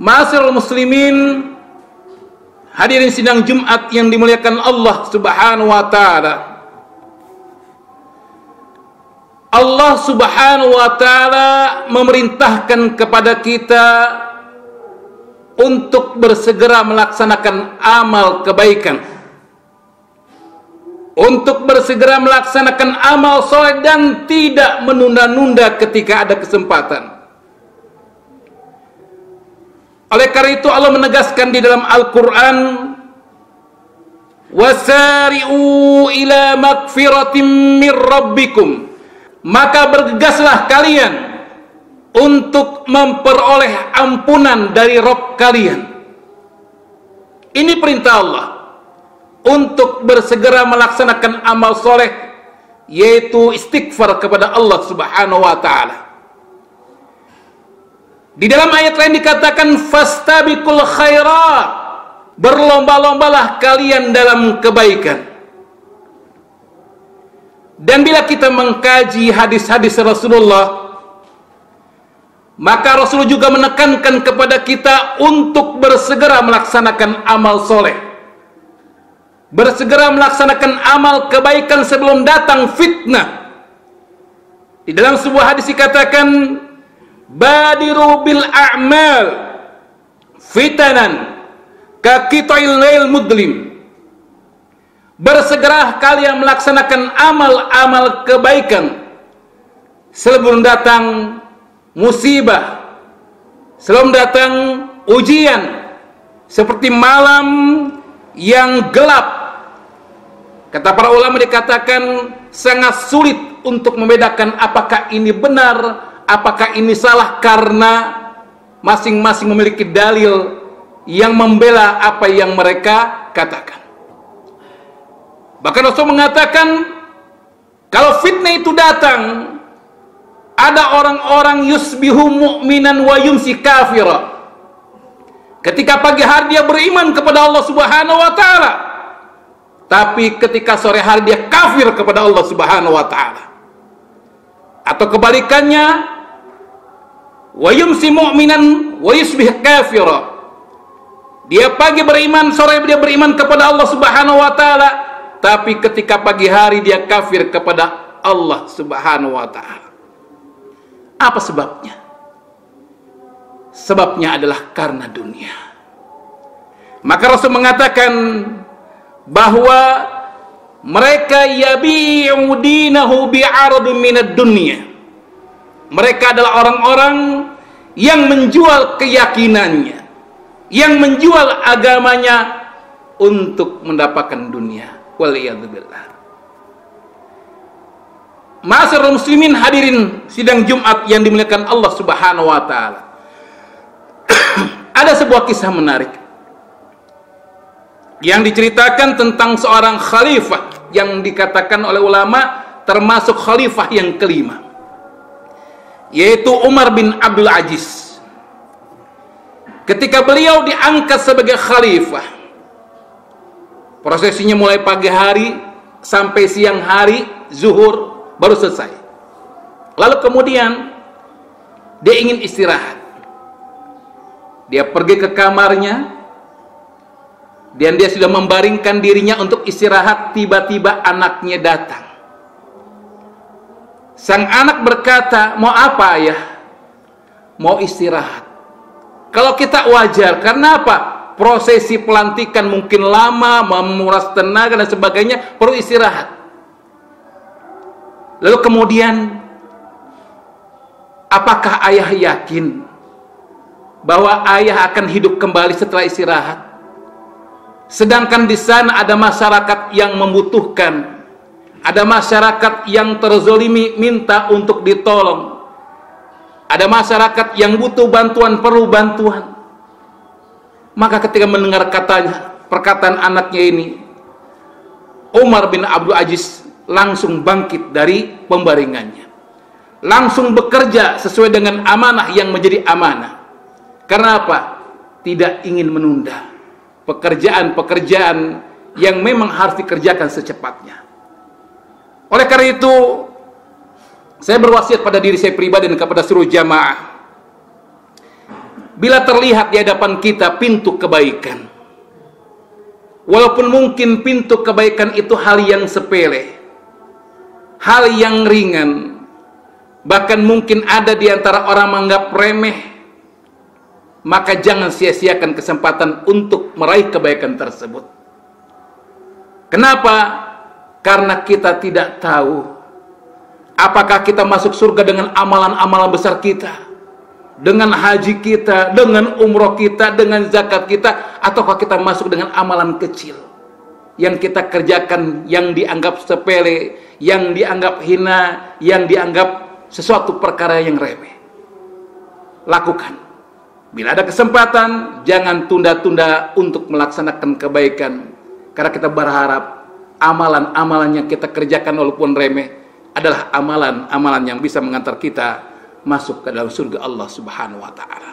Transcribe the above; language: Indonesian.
Ma'asyiral muslimin, hadirin sidang Jumat yang dimuliakan Allah Subhanahu wa taala. Allah Subhanahu wa taala memerintahkan kepada kita untuk bersegera melaksanakan amal kebaikan, untuk bersegera melaksanakan amal soleh dan tidak menunda-nunda ketika ada kesempatan. Oleh karena itu Allah menegaskan di dalam Al-Quran, wasari'u ila magfiratin min rabbikum, maka bergegaslah kalian untuk memperoleh ampunan dari Rabb kalian. Ini perintah Allah untuk bersegera melaksanakan amal soleh, yaitu istighfar kepada Allah Subhanahu wa ta'ala. Di dalam ayat lain dikatakan fastabiqul khairat, berlomba-lombalah kalian dalam kebaikan. Dan bila kita mengkaji hadis-hadis Rasulullah, maka Rasul juga menekankan kepada kita untuk bersegera melaksanakan amal soleh, bersegera melaksanakan amal kebaikan sebelum datang fitnah. Di dalam sebuah hadis dikatakan, badiru bil a'mal fitanan ka qita'il lail mudlim, bersegera kalian melaksanakan amal-amal kebaikan sebelum datang musibah, sebelum datang ujian, seperti malam yang gelap. Kata para ulama dikatakan sangat sulit untuk membedakan apakah ini benar, apakah ini salah, karena masing-masing memiliki dalil yang membela apa yang mereka katakan. Bahkan Rasul mengatakan, kalau fitnah itu datang, ada orang-orang yusbihu mu'minan wa yumsi kafira. Ketika pagi hari dia beriman kepada Allah Subhanahu wa ta'ala, tapi ketika sore hari dia kafir kepada Allah Subhanahu wa ta'ala. Atau kebalikannya, wa yumsi mu'minan wa yusbih kafira. Dia pagi beriman, sore dia beriman kepada Allah Subhanahu wa ta'ala, tapi ketika pagi hari dia kafir kepada Allah Subhanahu wa ta'ala. Apa sebabnya? Sebabnya adalah karena dunia. Maka Rasul mengatakan bahwa mereka yabi'u dinahu bi'aradun minad dunya. Mereka adalah orang-orang yang menjual keyakinannya, yang menjual agamanya untuk mendapatkan dunia. Waliyadzubillah. Ma'asyiral muslimin, hadirin sidang Jumat yang dimuliakan Allah Subhanahu wa ta'ala. Ada sebuah kisah menarik yang diceritakan tentang seorang khalifah yang dikatakan oleh ulama termasuk khalifah yang kelima, yaitu Umar bin Abdul Aziz. Ketika beliau diangkat sebagai khalifah, prosesinya mulai pagi hari sampai siang hari, zuhur baru selesai. Lalu kemudian dia ingin istirahat. Dia pergi ke kamarnya dan dia sudah membaringkan dirinya untuk istirahat. Tiba-tiba anaknya datang. Sang anak berkata, mau apa ayah? Mau istirahat. Kalau kita wajar, karena apa? Prosesi pelantikan mungkin lama, memuras tenaga dan sebagainya, perlu istirahat. Lalu kemudian, apakah ayah yakin bahwa ayah akan hidup kembali setelah istirahat? Sedangkan di sana ada masyarakat yang membutuhkan, ada masyarakat yang terzolimi minta untuk ditolong, ada masyarakat yang butuh bantuan, perlu bantuan. Maka ketika mendengar perkataan anaknya ini, Umar bin Abdul Aziz langsung bangkit dari pembaringannya, langsung bekerja sesuai dengan amanah yang menjadi amanah. Karena apa? Tidak ingin menunda pekerjaan-pekerjaan yang memang harus dikerjakan secepatnya. Oleh karena itu, saya berwasiat pada diri saya pribadi dan kepada seluruh jamaah, bila terlihat di hadapan kita pintu kebaikan, walaupun mungkin pintu kebaikan itu hal yang sepele, hal yang ringan, bahkan mungkin ada di antara orang menganggap remeh, maka jangan sia-siakan kesempatan untuk meraih kebaikan tersebut. Kenapa? Karena kita tidak tahu apakah kita masuk surga dengan amalan-amalan besar kita, dengan haji kita, dengan umroh kita, dengan zakat kita, ataukah kita masuk dengan amalan kecil yang kita kerjakan, yang dianggap sepele, yang dianggap hina, yang dianggap sesuatu perkara yang remeh. Lakukan. Bila ada kesempatan, jangan tunda-tunda untuk melaksanakan kebaikan, karena kita berharap amalan-amalan yang kita kerjakan walaupun remeh adalah amalan-amalan yang bisa mengantar kita masuk ke dalam surga Allah Subhanahu wa ta'ala.